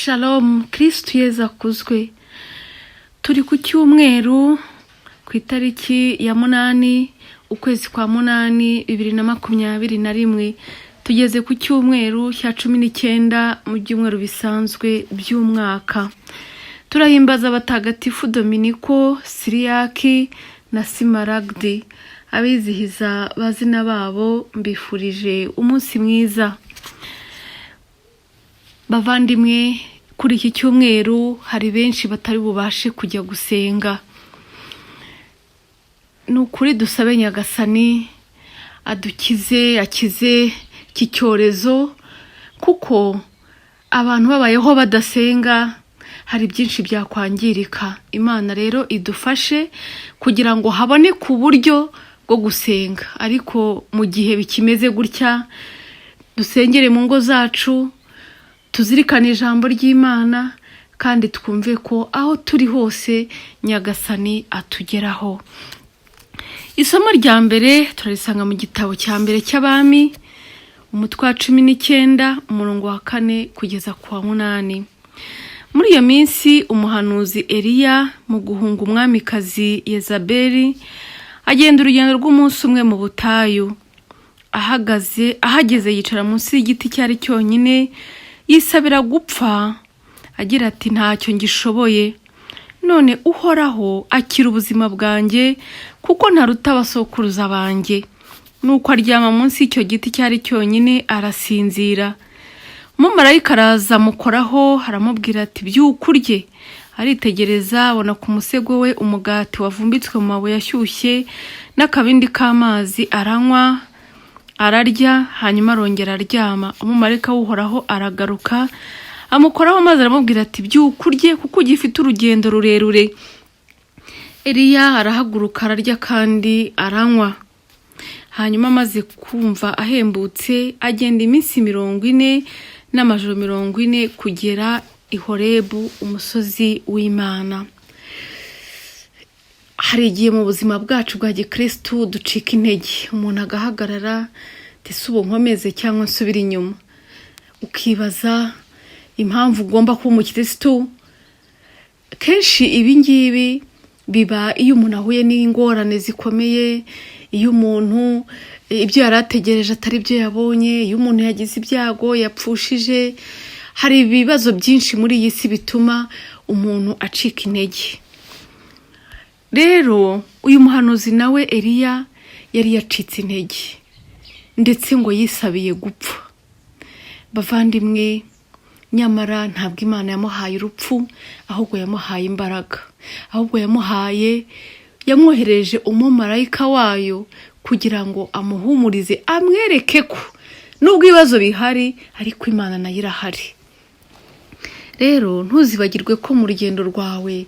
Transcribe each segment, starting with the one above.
SHALOM, Kristo Yezu akuzwe. Turi ku cyumweru ku itariki ya 8 ukwezi kwa 8 2021. Tugeze ku cyumweru cya 19 mu byumweru bisanzwe by'umwaka. Turahimbaza abatagatifu Dominiko, Siriyaki na Simaragdi. Abizihiza bazina babo mbifurije umunsi mwiza. Bavandimwe, kuri iki cyumweru hari benshi batari bubashe kujya gusenga. Nukuri dusabe Nyagasani akize iki cyorezo, kuko abantu babayeho badasenga hari byinshi byakwangirika. Imana rero idufashe kugira ngo habone ku buryo bwo gusenga. Ariko mu gihe bikimeze gutya, dusengere mu ngo zacu, tuzirikane ijambo ry'Imana, kandi twumve ko aho turi hose Nyagasani atugeraho. Isomo rya mbere turarisanga mu gitabo cya mbere cy'Abami, umutwe wa 19 umurongo wa 4 kugeza ku wa 8. Muri iyo minsi umuhanuzi Eliya mu guhunga umwamikazi Yezabeli agenda urugendo rw'umunsi umwe mu butayu. Ahageze yicara munsi y'igiti cyari cyonyine, yisabira gupfa, agira ati ntacyo ngishoboye, none Uhoraho akira ubuzima bwanjye, kuko ntaruta abasokuruza banjye. Nuko aryama munsi y'icyo giti cyari cyonyine arasinzira. Umumarayika araza amukoraho, aramubwira ati byuka urye. Aritegereza, abona ku musego we umugati wavumbitswe mu mabuye ashyushye n'akabindi k'amazi, aranywa ararya, hanyuma arongera aryama. Umumarayika w'Uhoraho aragaruka amukoraho maze aramubwira ati byuka urye, kuko ugifite urugendo rurerure. Eliya arahaguruka ararya kandi aranywa. Hanyuma amaze kumva ahembutse, agenda iminsi 40 n'amajoro 40 kugera i Horebu, umusozi w'Imana. Hari igihe mu buzima bwacu bwa gikristo ducika intege, umuntu agahagarara ati subo nkomeze cyangwa nsubira inyuma. Ukibaza impamvu ugomba kuba umukristo. Kenshi ibi ngibi biba iyo umuntu ahuye n'ingorane zikomeye, iyo umuntu ibyo yarategereje atari byo yabonye, iyo umuntu yagize ibyago, yapfushije. Hari ibibazo byinshi muri iyi si bituma umuntu acika intege. Rero uyu muhanuzi nawe Eliya yari yacitse intege, ndetse ngo yisabiye gupfa. Bavandimwe, nyamara ntabwo Imana yamuhaye urupfu, ahubwo yamuhaye imbaraga. Ahubwo yamwohereje umumarayika wayo kugira ngo amuhumurize, amwereke ko nubwo ibibazo bihari ariko Imana nayo irahari. Rero ntuzibagirwe ko mu rugendo rwawe,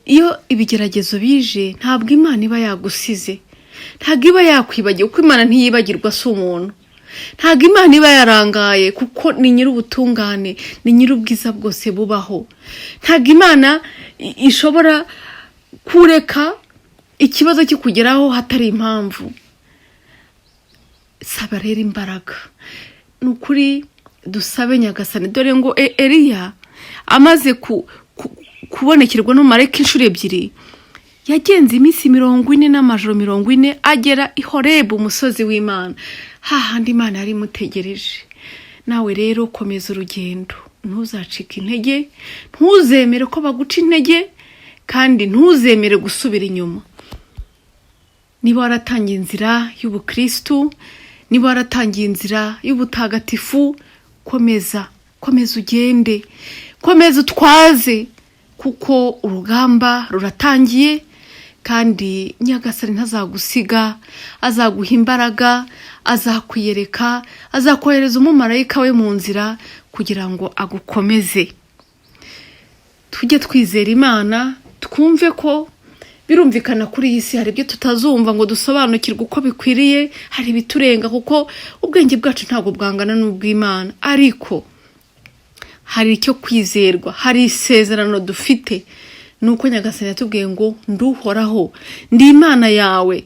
iyo ibigeragezo bije, ntabwo Imana iba yagusize, ntabwo iba yakwibagiwe, kuko Imana ntiyibagirwa, si umuntu. Ntabwo Imana iba yarangaye, kuko ni nyir'ubutungane, ni nyir'ubwiza bwose bubaho. Ntabwo Imana ishobora kureka ikibazo kikugeraho hatari impamvu. Saba rero imbaraga. Nukuri dusabe Nyagasani. Dore ngo Eliya amaze kubonekerwa n'umumarayika inshuro 2, yagenze iminsi 40 n'amajoro 40 agera i Horebu, umusozi w'Imana, hahandi Imana yari imutegereje. Nawe rero komeza urugendo, ntuzacike intege, ntuzemere ko baguca intege, kandi ntuzemere gusubira inyuma. Niba waratangiye inzira y'ubukristo, niba waratangiye inzira y'ubutagatifu, komeza ugende, komeza utwaze, kuko urugamba ruratangiye, kandi Nyagasani ntazagusiga, azaguha imbaraga, azakwiyereka, azakohereza umumarayika we mu nzira kugira ngo agukomeze. Tujye twizera Imana, twumve ko birumvikana kuri iyi si hari ibyo tutazumva ngo dusobanukirwe uko bikwiriye, hari biturenga, kuko ubwenge bwacu ntabwo bwangana n'ubw'Imana. Ariko hari icyo kwizerwa, hari isezerano dufite, nuko Nyagasani yatubwiye ngo nduhoraho, ndi Imana yawe.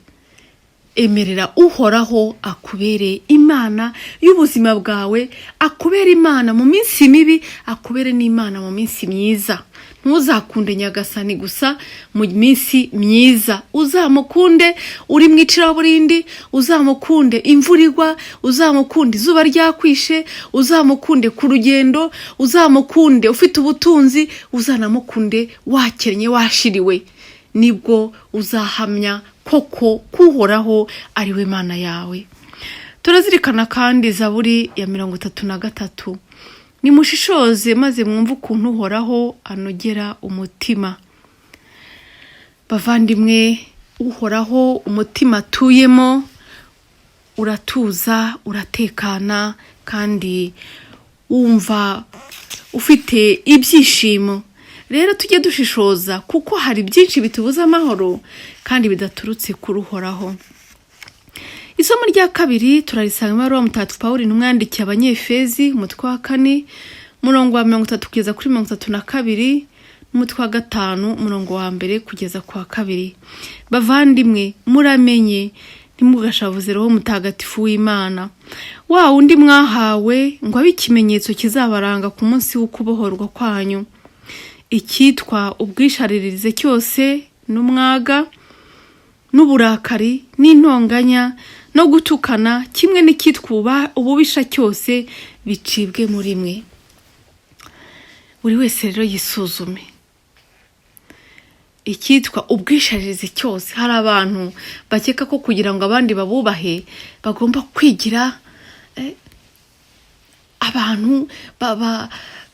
emerera uhoraho akubere Imana y'ubuzima bwawe, akubere Imana mu minsi mibi, akubere n'Imana mu minsi myiza. Ntuzakunde nyagasani gusa mu minsi myiza, uzamukunde uri mwicira burindi, uzamukunde imvura igwa, uzamukunde izuba ryakwishe, uzamukunde ku rugendo, uzamukunde ufite ubutunzi, uzanamukunde wakennye washiriwe. Nibwo uzahamya koko kuhoraho ari we Mana yawe. Turazirikana kandi Zaburi ya 33. Nimushishoze maze mwumve ukuntu uhoraho anogera umutima. Bavandimwe, uhoraho umutima atuyemo uratuza, uratekana, kandi wumva ufite ibyishimo. Rero tujye dushishoza kuko hari byinshi bitubuza amahoro kandi bidaturutse kuri uhoraho. Isomo rya kabiri turarisanga mu Ibaruwa Mutagatifu Pawulo n'umwandikiye Abanyefezi, umutwe wa 4 murongo wa 30 kugeza kuri 32, n'umutwe wa 5 murongo wa 1 kugeza kwa 2. Bavandimwe, muramenye ntimugashavuze Roho Mutagatifu w'Imana, wa undi mwahawe ngo abe ikimenyetso kizabaranga ku munsi w'ukubohorwa kwanyu. Icyitwa ubwisharirize cyose n'umwaga n'uburakari n'intonganya no gutukana, kimwe n'icyitwa ububisha cyose, bicibwe muri mwe. Buri wese rero yisuzume. Icyitwa ubwisharirize cyose, hari abantu bakeka ko kugira ngo abandi babubahe bagomba kwigira abantu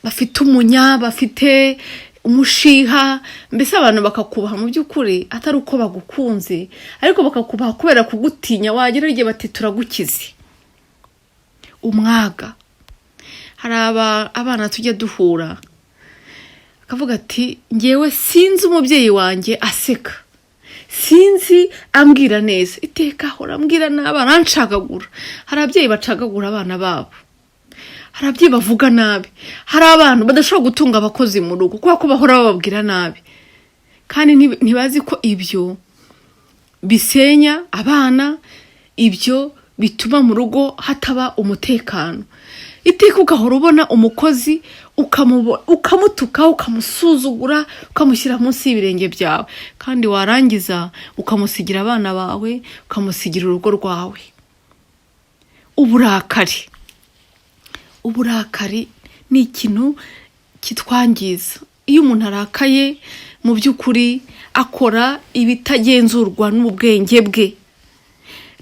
bafite umunya, bafite umushiha, mbese abantu bakakubaha mu by'ukuri atari uko bagukunze, ariko bakakubaha kubera kugutinya. Wagira igihe bati turagukize. Umwaga, hari abana tujya duhura akavuga ati ngewe sinzi umubyeyi wanjye aseka, sinzi ambwira neza, iteka ahora ambwira n'abana anshagagura. Hari ababyeyi bacagagura abana babo, hari ababyeyi bavuga nabi, hari abantu badashobora gutunga abakozi mu rugo kubera ko bahora bababwira nabi, kandi ntibazi ko ibyo bisenya abana, ibyo bituma mu rugo hataba umutekano. Iteka ugahora ubona umukozi ukamutuka, ukamusuzugura, ukamushyira munsi y'ibirenge byawe, kandi warangiza ukamusigira abana bawe, ukamusigira urugo rwawe. Uburakari ni ikintu kitwangiza. Iyo umuntu arakaye mu by'ukuri akora ibitagenzurwa n'ubwenge bwe.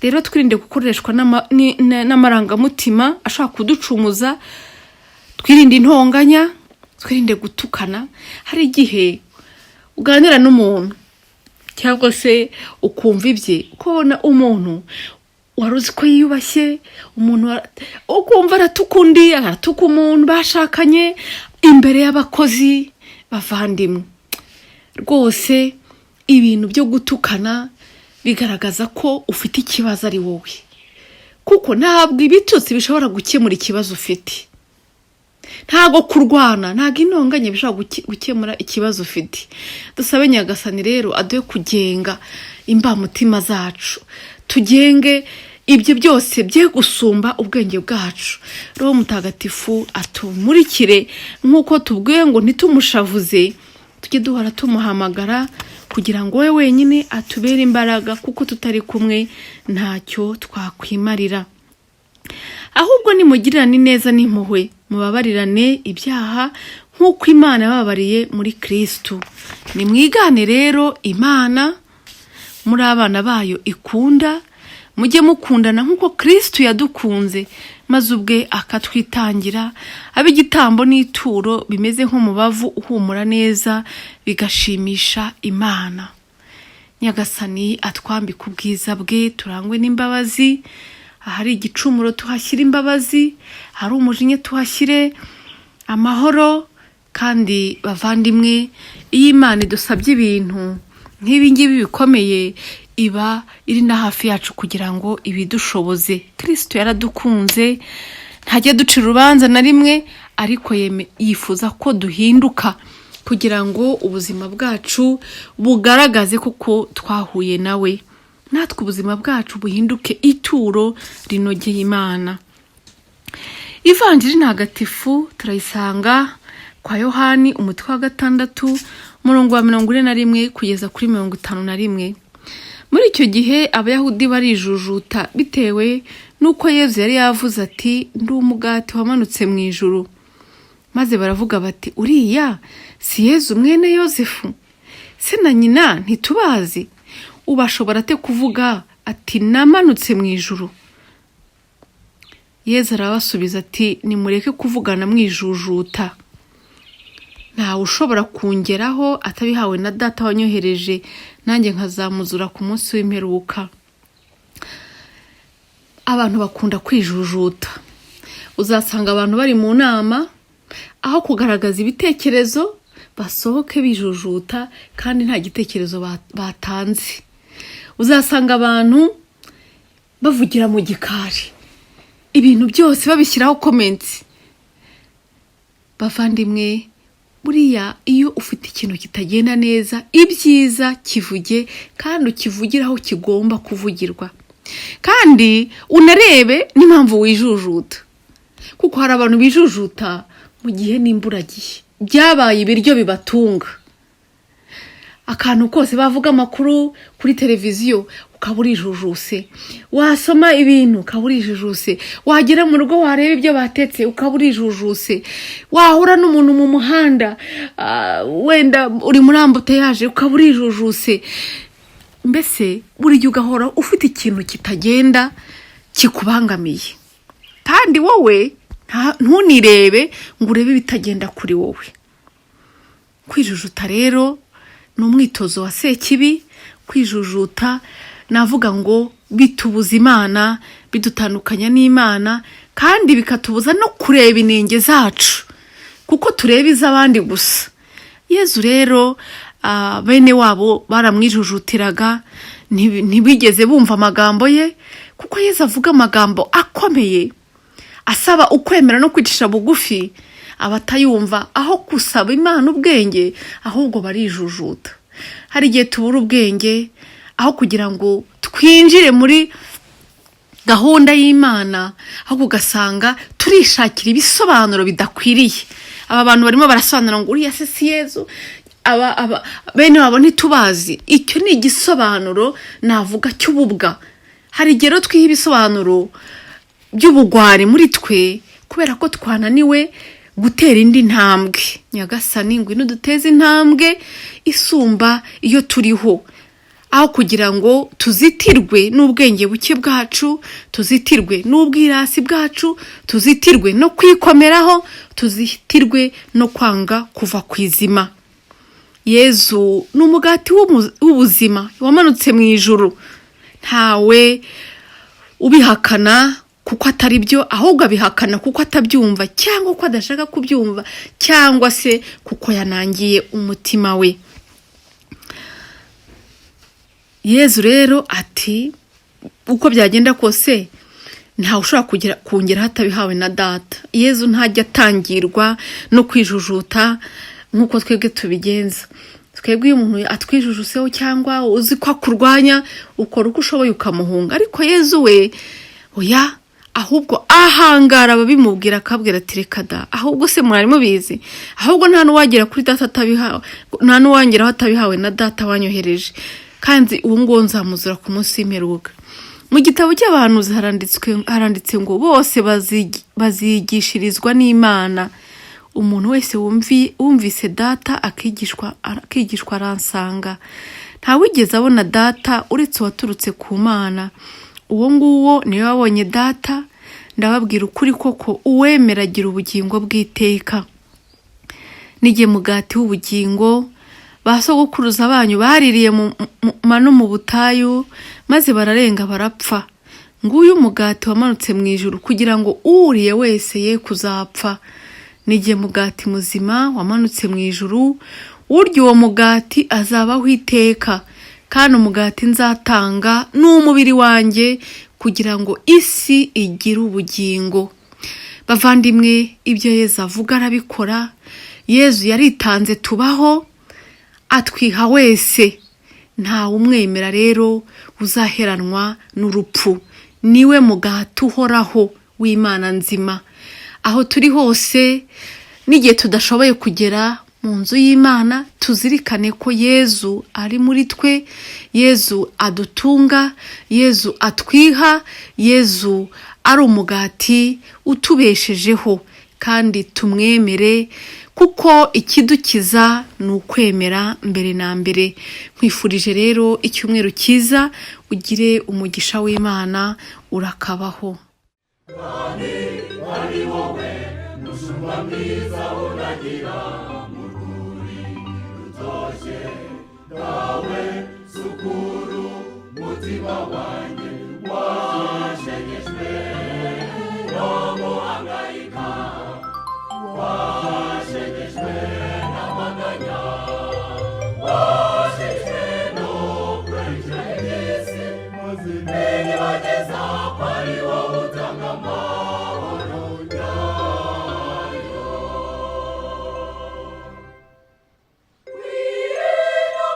Rero twirinde gukoreshwa n'amarangamutima ashaka kuducumuza, twirinde intonganya, twirinde gutukana. Hari igihe uganira n'umuntu cyangwa se ukumva ibye, ukabona umuntu wari uzi ko yiyubashye, umuntu ukumva aratuka undi, aratuka umuntu bashakanye imbere y'abakozi. Bavandimwe, rwose ibintu byo gutukana bigaragaza ko ufite ikibazo ari wowe, kuko ntabwo ibitutsi bishobora gukemura ikibazo ufite. Ntago kurwana, ntago intonganya bishobora gukemura ikibazo ufite. Dusabe nyagasani rero aduhe kugenga imbamutima zacu, tugenge ibyo byose bye gusumba ubwenge bwacu. Roho Mutagatifu atumurikire, nk'uko tubwiye ngo ntitumushavuze, tujye duhora tumuhamagara kugira ngo we wenyine atubere imbaraga, kuko tutari kumwe ntacyo twakwimarira. Ahubwo nimugirirane neza n'impuhwe, mubabarirane ibyaha nk'uko Imana yababariye muri Kristo. Nimwigane rero Imana, muri abana bayo ikunda, mujye mukundana nk'uko Kristo yadukunze, maze ubwe akatwitangira, abe igitambo n'ituro bimeze nk'umubavu uhumura neza, bigashimisha Imana. Nyagasani atwambike ubwiza bwe, turangwe n'imbabazi. Ahari igicumuro tuhashyire imbabazi, hari umujinya tuhashyire amahoro. Kandi bavandimwe, iyo Imana idusabye ibintu nk'ibi ngibi bikomeye, iba iri na hafi yacu kugira ngo ibidushoboze. Kristo yaradukunze, ntajya ducira urubanza na rimwe, ariko yifuza ko duhinduka kugira ngo ubuzima bwacu bugaragaze kuko twahuye nawe. natwe ubuzima bwacu buhinduke ituro rinogeye Imana. Ivanjiri ntagatifu turayisanga kwa Yohani umutwe wa 6 umurongo wa 41 kugeza kuri 51. Muri icyo gihe abayahudi barijujuta bitewe nuko Yezu yari yavuze ati ndi umugati wamanutse mu ijuru. Maze baravuga bati uriya si Yezu mwene Yosefu? Se na nyina ntitubazi? Ubashobora te kuvuga ati namanutse mu ijuru? Yezu arabasubiza ati nimureke kuvugana mwijujuta. Ntawe ushobora kungeraho atabihawe na Data wanyohereje, nanjye nkazamuzura ku munsi w'imperuka. Abantu bakunda kwijujuta. Uzasanga abantu bari mu nama, aho kugaragaza ibitekerezo basohoke bijujuta kandi nta gitekerezo batanze. Uzasanga abantu bavugira mu gikari, ibintu byose babishyiraho comments. Bavandimwe, buriya iyo ufite ikintu kitagenda neza, ibyiza kivuge kandi ukivugire aho kigomba kuvugirwa. Kandi unarebe n'impamvu wijujuta, kuko hari abantu bijujuta mu gihe n'imburagihe byabaye ibiryo bibatunga. Akantu kose bavuga amakuru kuri televiziyo ukaburijujuse, wasoma ibintu ukaburijujuse, wagera mu rugo wareba ibyo batetse ukaburijujuse, wahura n'umuntu mu muhanda wenda uri muri ambuteyage ukaburijujuse. Mbese buri gihe ugahora ufite ikintu kitagenda kikubangamiye, kandi wowe ntunirebe ngo urebe bitagenda kuri wowe. Kwijujuta rero ni umwitozo wa sekibi. Kwijujuta navuga ngo bitubuza Imana, bidutandukanya n'Imana, kandi bikatubuza no kureba inenge zacu, kuko tureba iz'abandi gusa. Yezu rero bene wabo baramwijujutiraga, ntibigeze bumva amagambo ye, kuko Yezu avuga amagambo akomeye asaba ukwemera no kwicisha bugufi. Abatayumva aho gusaba Imana ubwenge, ahubwo barijujuta. Hari igihe tubura ubwenge, aho kugira ngo twinjire muri gahunda y'Imana, aho ugasanga turishakira ibisobanuro bidakwiriye. Aba bantu barimo barasobanura ngo uriya se si Yezu, bene wabo ntitubazi. Icyo ni igisobanuro navuga cy'ububwa. Hari igihe twiha ibisobanuro by'ubugwari muri twe kubera ko twananiwe gutera indi ntambwe. Nyagasani ngwino duteze intambwe isumba iyo turiho, aho kugira ngo tuzitirwe n'ubwenge buke bwacu, tuzitirwe n'ubwirasi bwacu, tuzitirwe no kwikomeraho, tuzitirwe no kwanga kuva kwizima. Yezu ni umugati w'ubuzima wamanutse mu ijuru. Ntawe ubihakana kuko atari byo, ahubwo abihakana kuko atabyumva, cyangwa ko adashaka kubyumva, cyangwa se kuko yanangiye umutima we. Yezu rero ati uko byagenda kose ntawe ushobora kongera hatabihawe na Data. Yezu ntajya atangirwa no kwijujuta nk'uko twebwe tubigenza. Twebwe iyo umuntu atwijujuseho cyangwa uzi ko akurwanya, ukora uko ushoboye ukamuhunga. Ariko Yezu we oya, ahubwo ahangara babimubwira, akabwira ati reka da, ahubwo se mwari mubizi, ahubwo nta n'uwagera kuri Data atabihawe, nta n'uwangeraho atabihawe na Data wanyohereje, kandi uwo ngo nzamuzura ku munsi w'imperuka. Mu gitabo cy'abahanuzi haranditse ngo bose bazigishirizwa n'Imana. Umuntu wese wumvise Data akigishwa aransanga. Ntawigeze abona Data uretse waturutse ku Mana. Uwo nguwo niwe wabonye Data. Ndababwira ukuri koko, uwemera agira ubugingo bw'iteka. Nige mugati w'ubugingo. Basogokuruza banyu baririye mu mano mu butayu, maze bararenga barapfa. Nguyu mugati wamanutse mu ijuru kugira ngo uriye wese ye kuzapfa. Nige mugati muzima wamanutse mu ijuru, urya uwo mugati azabaho iteka, kandi umugati nzatanga n'umubiri wanjye kugira ngo isi igire ubugingo. Bavandimwe, ibyo Yezu avuga arabikora. Yezu yaritanze tubaho, atwiha wese. nta umwemera rero uzaheranwa n'urupfu. Niwe mugati uhoraho w'Imana nzima. Aho turi hose n'igihe tudashoboye kugera mu nzu y'Imana, tuzirikane ko Yezu ari muri twe, Yezu adutunga, Yezu atwiha, Yezu ari umugati utubeshejeho, kandi tumwemere kuko ikidukiza ni ukwemera mbere na mbere. Nkwifurije rero icyumweru cyiza, ugire umugisha w'Imana. Urakabaho. Ari wowe mushumba mwiza unagira mu rwuri rutoshye dawe sukuru mutima wanjye washegeshwe no guhangayika, washegeshwe n'amaganya, washegeshwe no kurengera iby'isi, maze nibageza ko ari wowe utanga amahoro yayo.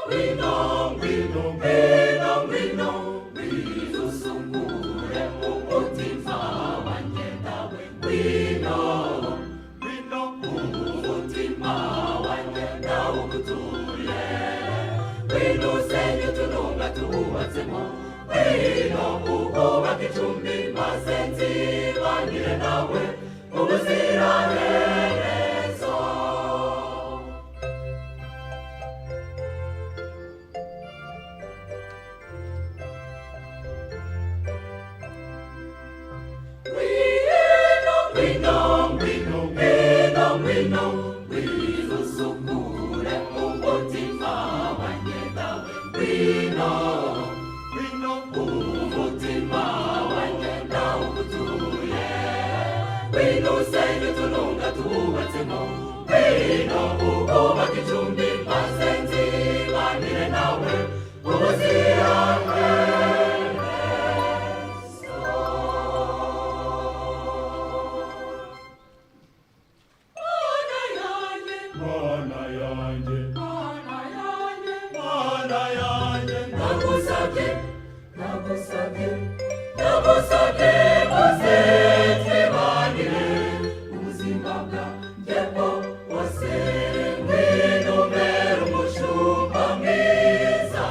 Ngwino, ngwino, ngwino, ngwino, ngwino usukure umutima wanjye dawe. Ngwino, ngwino, umutima wanjye dawe ugutuye. Ngwino usenye utununga tuwubatsemo. Ngwino ubwubake icumbi maze nzibanire nawe ubuziraherezo. Ngwino, ngwino, ngwino, ngwino, ngwino usukure umutima wanjye dawe. Ngwino, ngwino umutima wanjye dawe ugutuye. Ngwino usenye utununga tuwubatsemo. Ngwino ubwubake icumbi maze nzibanire nawe ubuziraherezo. Mana yanjye, Mana yanjye, Mana yanjye, ndagusabye, ndagusabye, ndagusabye maze twibanire ubuzima bwanjye bwose. Ngwino umbere umushumba mwiza,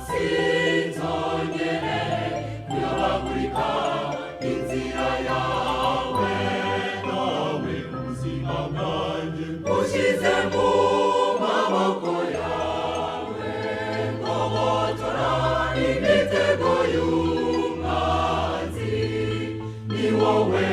sinzongere kuyobagurika inzira yawe dawe. Ubuzima bwanjye ushyize mu maboko yawe, ngobotora imitego y'umwanzi. Ni wowe